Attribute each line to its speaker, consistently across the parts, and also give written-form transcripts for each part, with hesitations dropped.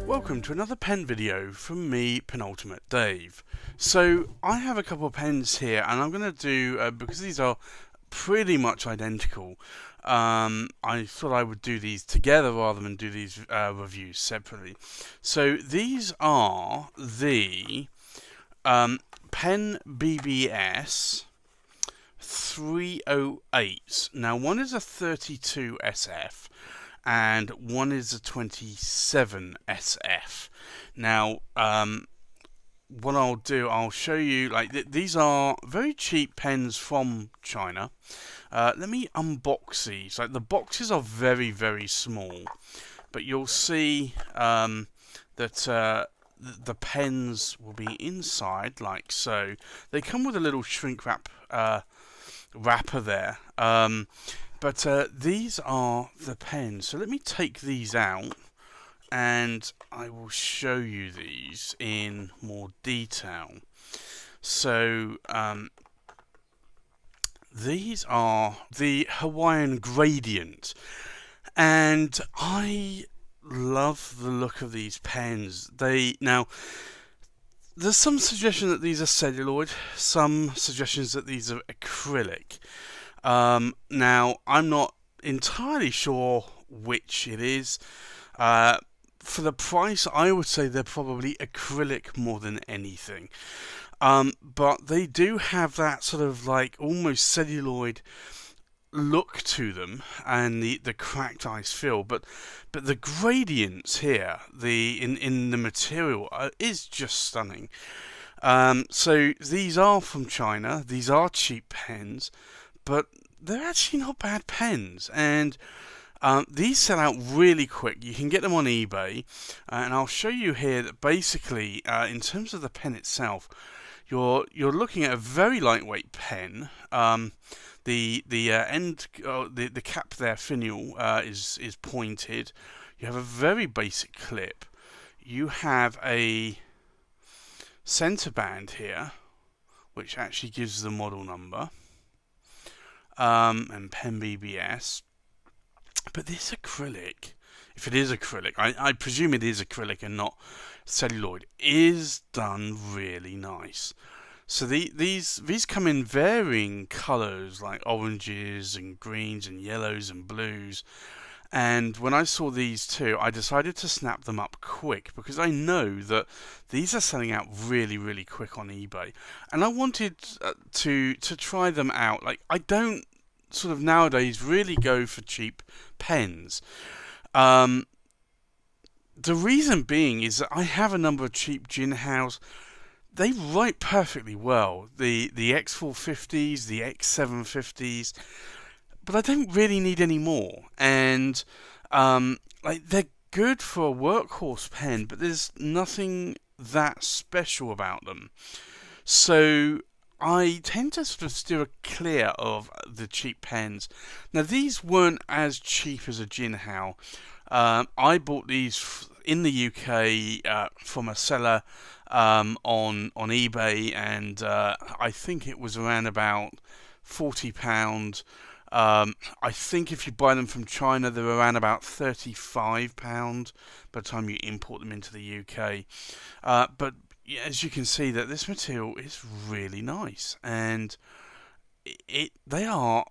Speaker 1: Welcome to another pen video from me, Penultimate Dave. So I have a couple of pens here, and I'm going to do, because these are pretty much identical, I thought I would do these together rather than do these reviews separately. So these are the PenBBS 308. Now one is a 32 SF and one is a 27 SF. Now what I'll do, I'll show you, like these are very cheap pens from China. Let me unbox these. Like the boxes are very, very small, but you'll see that the pens will be inside like so. They come with a little shrink wrap wrapper there, but these are the pens. So let me take these out and I will show you these in more detail. So these are the Hawaiian Gradient, and I love the look of these pens. Now there's some suggestion that these are celluloid, some suggestions that these are acrylic. Now I'm not entirely sure which it is. For the price, I would say they're probably acrylic more than anything. But they do have that sort of like almost celluloid look to them, and the cracked ice feel. But the gradients here, in the material, is just stunning. So these are from China. These are cheap pens, but they're actually not bad pens, and these sell out really quick. You can get them on eBay, and I'll show you here that basically, in terms of the pen itself, you're looking at a very lightweight pen. The cap there, finial, is pointed. You have a very basic clip. You have a center band here, which actually gives the model number, and PenBBS. But this acrylic, if it is acrylic, I presume it is acrylic and not celluloid, is done really nice. So these come in varying colours, like oranges and greens and yellows and blues. And when I saw these two, I decided to snap them up quick, because I know that these are selling out really, really quick on eBay. And I wanted to try them out. Like, I don't sort of nowadays really go for cheap pens. The reason being is that I have a number of cheap Jinhaos. They write perfectly well, the X450s, the X750s, but I don't really need any more. And like, they're good for a workhorse pen, but there's nothing that special about them. So I tend to sort of steer clear of the cheap pens. Now these weren't as cheap as a Jinhao. I bought these in the UK from a seller on eBay, and I think it was around about £40. I think if you buy them from China, they're around about £35 by the time you import them into the UK. But as you can see, that this material is really nice, and they are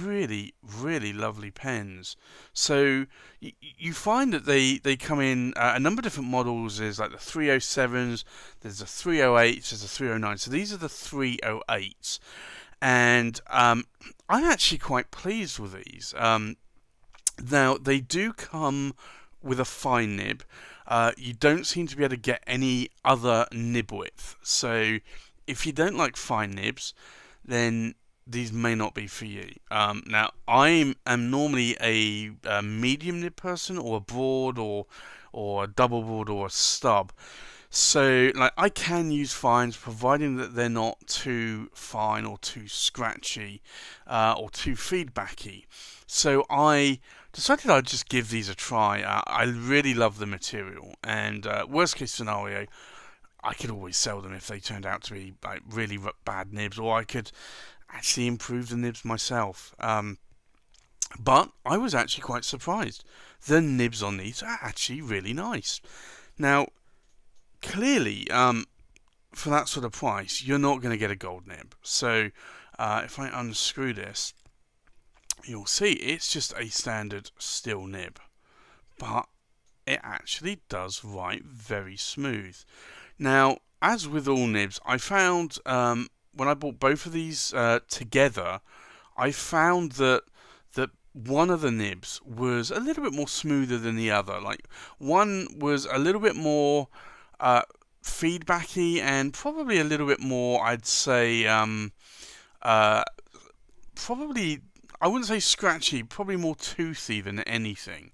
Speaker 1: really, really lovely pens. So you find that they come in a number of different models. There's like the 307s, there's the 308s, there's the 309s. So these are the 308s, and I'm actually quite pleased with these. Now they do come with a fine nib. You don't seem to be able to get any other nib width. So if you don't like fine nibs, then these may not be for you. Now I am normally a medium nib person, or a broad, or a double broad, or a stub. So like, I can use fines, providing that they're not too fine or too scratchy or too feedbacky. So I decided I'd just give these a try. I really love the material, and worst case scenario, I could always sell them if they turned out to be like really bad nibs, or I could actually improve the nibs myself. But I was actually quite surprised. The nibs on these are actually really nice. Now, clearly, for that sort of price, you're not going to get a gold nib. So, if I unscrew this, you'll see it's just a standard steel nib. But it actually does write very smooth. Now, as with all nibs, I found when I bought both of these together, I found that one of the nibs was a little bit more smoother than the other. Like, one was a little bit more feedbacky and probably a little bit more, I'd say, probably, I wouldn't say scratchy, probably more toothy than anything.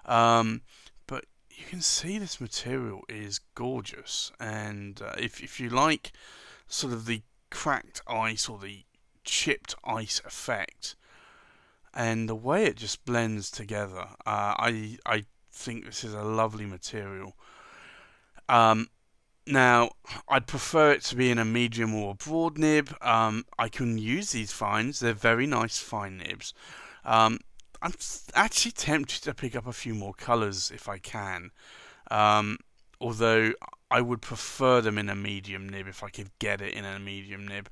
Speaker 1: But you can see this material is gorgeous, and if you like sort of the cracked ice or the chipped ice effect, and the way it just blends together, I think this is a lovely material. Now, I'd prefer it to be in a medium or a broad nib. I can use these fines; they're very nice fine nibs. I'm actually tempted to pick up a few more colours if I can, although I would prefer them in a medium nib if I could get it in a medium nib.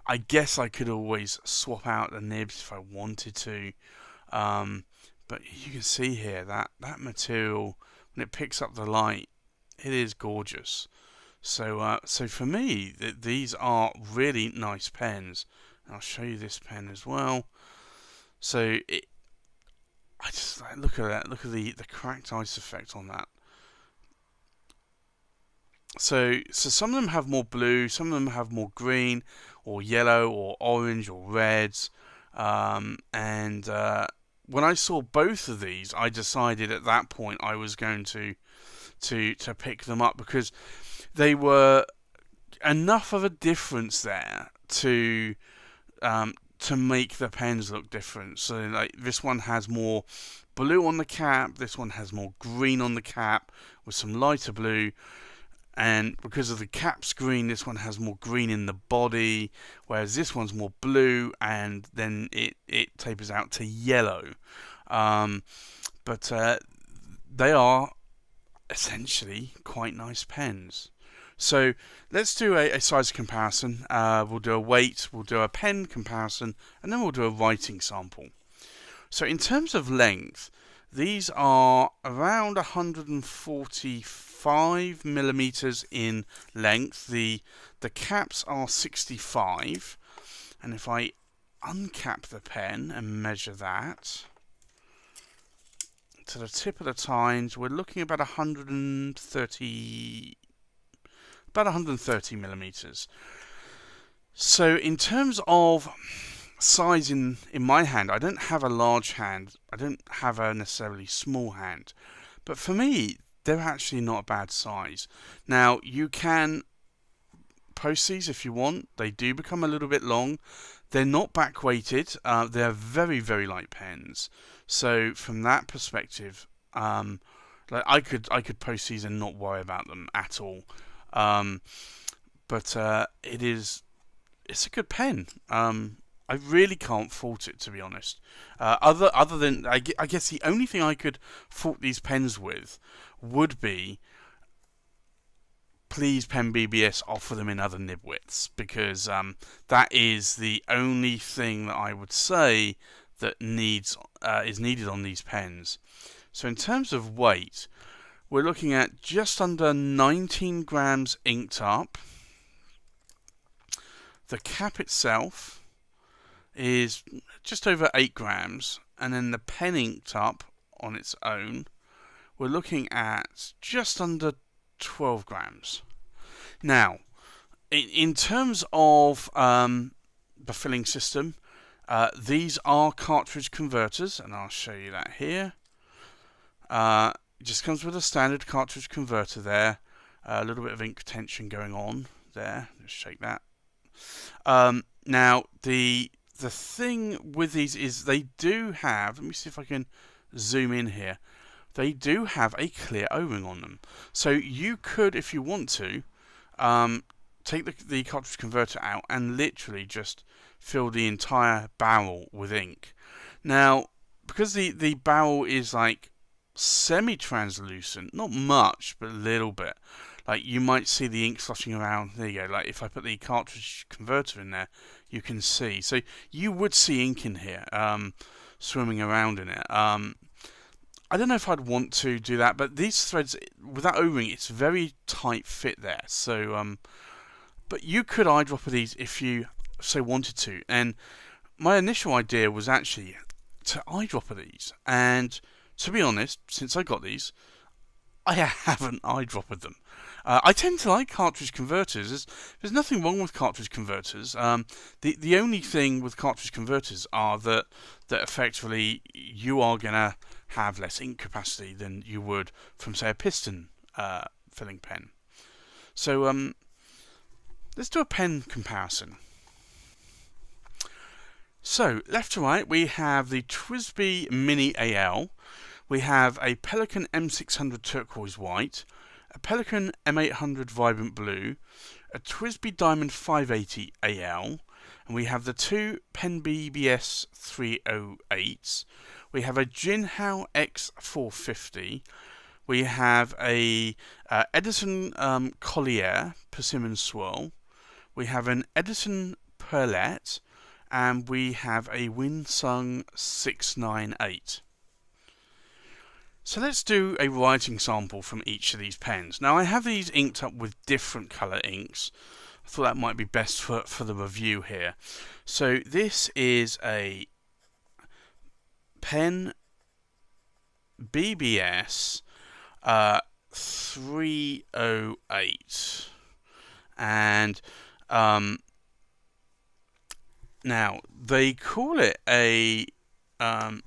Speaker 1: I guess I could always swap out the nibs if I wanted to, but you can see here that material, when it picks up the light, it is gorgeous. So for me, these are really nice pens. I'll show you this pen as well. So I just look at that. Look at the cracked ice effect on that. So some of them have more blue, some of them have more green, or yellow, or orange, or reds. And when I saw both of these, I decided at that point I was going to pick them up because they were enough of a difference there to make the pens look different. So like this one has more blue on the cap, this one has more green on the cap with some lighter blue, and because of the cap's green, this one has more green in the body, whereas this one's more blue, and then it tapers out to yellow. But they are essentially quite nice pens. So let's do a size comparison. We'll do a weight, we'll do a pen comparison, and then we'll do a writing sample. So in terms of length, these are around 145 millimeters in length. The caps are 65, and if I uncap the pen and measure that to the tip of the tines, we're looking about 130 millimeters. So in terms of size in my hand, I don't have a large hand, I don't have a necessarily small hand, but for me they're actually not a bad size. Now you can post these if you want. They do become a little bit long. They're not back weighted. They're very, very light pens. So from that perspective, like I could post these and not worry about them at all. But it's a good pen. I really can't fault it, to be honest. Other than I guess the only thing I could fault these pens with would be, please PenBBS offer them in other nib widths, because that is the only thing that I would say that is needed on these pens. So in terms of weight, we're looking at just under 19 grams inked up. The cap itself is just over 8 grams, and then the pen inked up on its own, we're looking at just under 12 grams. Now, in terms of the filling system, these are cartridge converters, and I'll show you that here. It just comes with a standard cartridge converter there. A little bit of ink retention going on there. Just shake that. Now, the thing with these is they do have, let me see if I can zoom in here, they do have a clear O-ring on them. So you could, if you want to, take the cartridge converter out and literally just fill the entire barrel with ink. Now, because the barrel is like semi-translucent, not much, but a little bit. Like you might see the ink sloshing around. There you go. Like if I put the cartridge converter in there, you can see. So you would see ink in here, swimming around in it. I don't know if I'd want to do that, but these threads, with that O-ring, it's very tight fit there. So, but you could eyedropper these if you so wanted to. And my initial idea was actually to eyedropper these. And to be honest, since I got these, I haven't eyedroppered them. I tend to like cartridge converters. There's nothing wrong with cartridge converters. The only thing with cartridge converters are that effectively you are gonna have less ink capacity than you would from, say, a piston filling pen. So let's do a pen comparison. So left to right, we have the TWSBI Mini AL. We have a Pelikan M600 turquoise white, a Pelikan M800 vibrant blue, a TWSBI Diamond 580 AL, and we have the two PenBBS 308s. We have a Jinhao X450. We have a Edison Collier Persimmon Swirl. We have an Edison Perlette, and we have a Winsung 698. So let's do a writing sample from each of these pens. Now I have these inked up with different colour inks. I thought that might be best for the review here. So this is a PenBBS 308, and now they call it a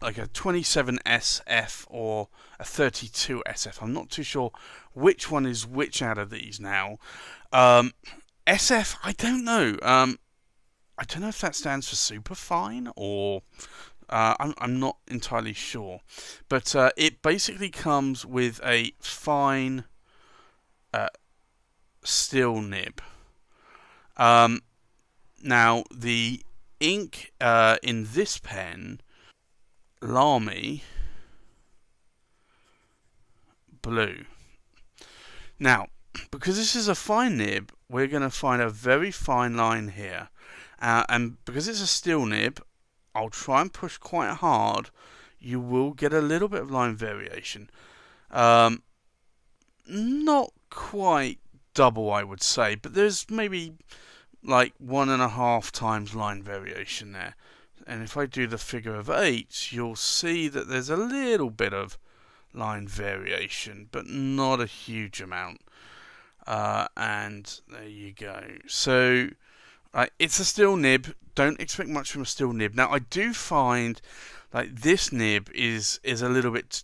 Speaker 1: like a 27 SF or a 32 SF. I'm not too sure which one is which out of these now. SF, I don't know. I don't know if that stands for superfine or I'm not entirely sure. But it basically comes with a fine steel nib. Now the ink in this pen, Lamy blue. Now, because this is a fine nib, we're going to find a very fine line here. And because it's a steel nib, I'll try and push quite hard. You will get a little bit of line variation. Not quite double, I would say, but there's maybe like 1.5 times line variation there. And if I do the figure of 8, you'll see that there's a little bit of line variation, but not a huge amount. And there you go. So it's a steel nib. Don't expect much from a steel nib. Now I do find like this nib is a little bit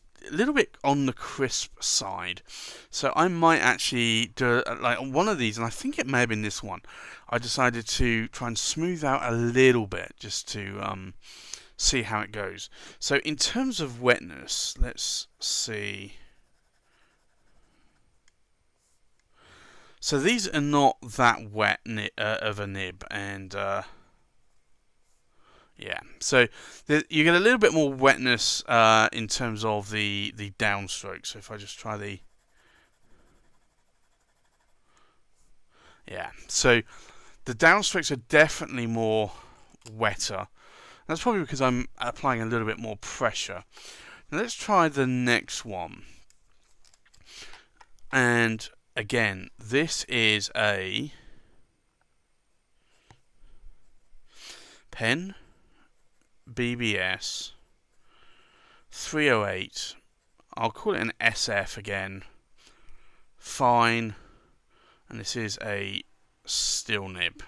Speaker 1: on the crisp side. So I might actually do like one of these, and I think it may have been this one. I decided to try and smooth out a little bit just to see how it goes. So in terms of wetness, let's see. So these are not that wet of a nib, and yeah, so you get a little bit more wetness in terms of the downstroke. So if I just try the, yeah, so the downstrokes are definitely more wetter. That's probably because I'm applying a little bit more pressure. Now let's try the next one. And again, this is a PenBBS 308. I'll call it an SF again. Fine. And this is a steel nib.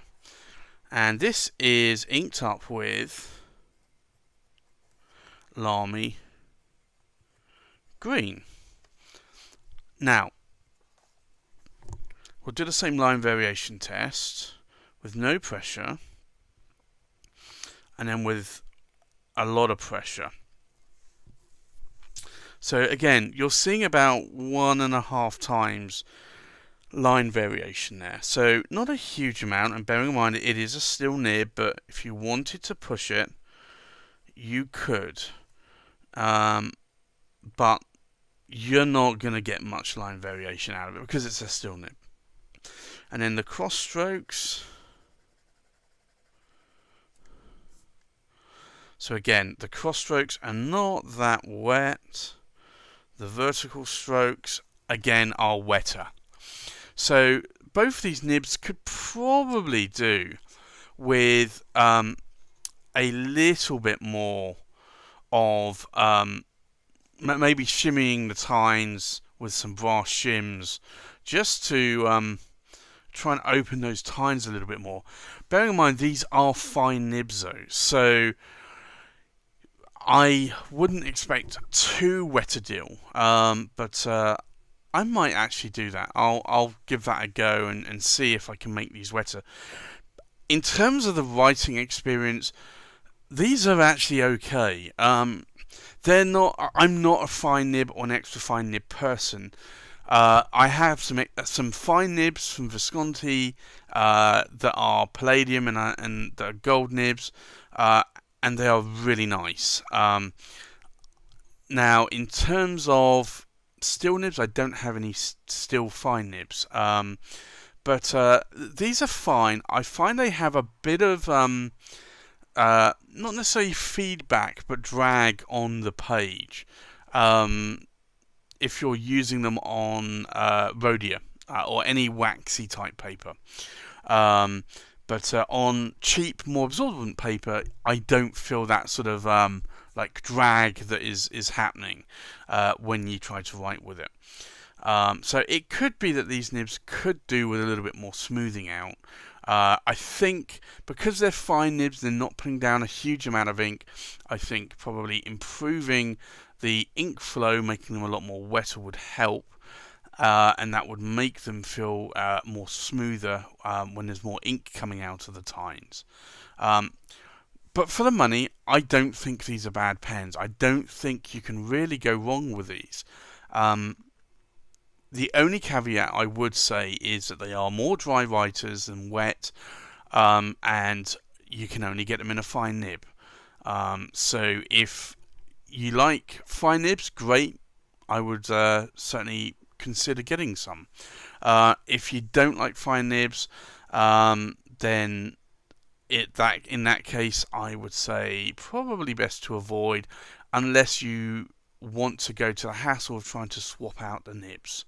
Speaker 1: And this is inked up with Lamy green. Now, we'll do the same line variation test with no pressure and then with a lot of pressure. So again, you're seeing about 1.5 times line variation there. So not a huge amount, and bearing in mind it is a steel nib, but if you wanted to push it, you could. But you're not going to get much line variation out of it because it's a steel nib. And then the cross strokes. So again, the cross strokes are not that wet. The vertical strokes, again, are wetter. So both these nibs could probably do with a little bit more of maybe shimmying the tines with some brass shims, just to try and open those tines a little bit more. Bearing in mind these are fine nibs though, so I wouldn't expect too wet a deal, but I might actually do that. I'll give that a go and see if I can make these wetter. In terms of the writing experience, these are actually okay. They're not. I'm not a fine nib or an extra fine nib person. I have some fine nibs from Visconti that are palladium and that are gold nibs, and they are really nice. Now, in terms of steel nibs, I don't have any steel fine nibs, but these are fine. I find they have a bit of not necessarily feedback, but drag on the page. If you're using them on Rhodia or any waxy type paper. But on cheap, more absorbent paper, I don't feel that sort of like drag that is happening when you try to write with it. So it could be that these nibs could do with a little bit more smoothing out. I think because they're fine nibs, they're not putting down a huge amount of ink. I think probably improving the ink flow, making them a lot more wetter would help. And that would make them feel more smoother when there's more ink coming out of the tines. But for the money, I don't think these are bad pens. I don't think you can really go wrong with these. The only caveat I would say is that they are more dry writers than wet, and you can only get them in a fine nib. So if you like fine nibs, great. I would certainly consider getting some. If you don't like fine nibs, then in that case, I would say probably best to avoid, unless you want to go to the hassle of trying to swap out the nibs.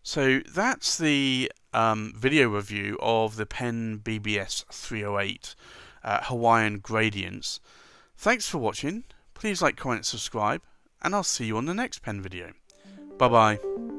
Speaker 1: So that's the video review of the PenBBS 308 Hawaiian Gradients. Thanks for watching. Please like, comment, subscribe, and I'll see you on the next pen video. Bye bye.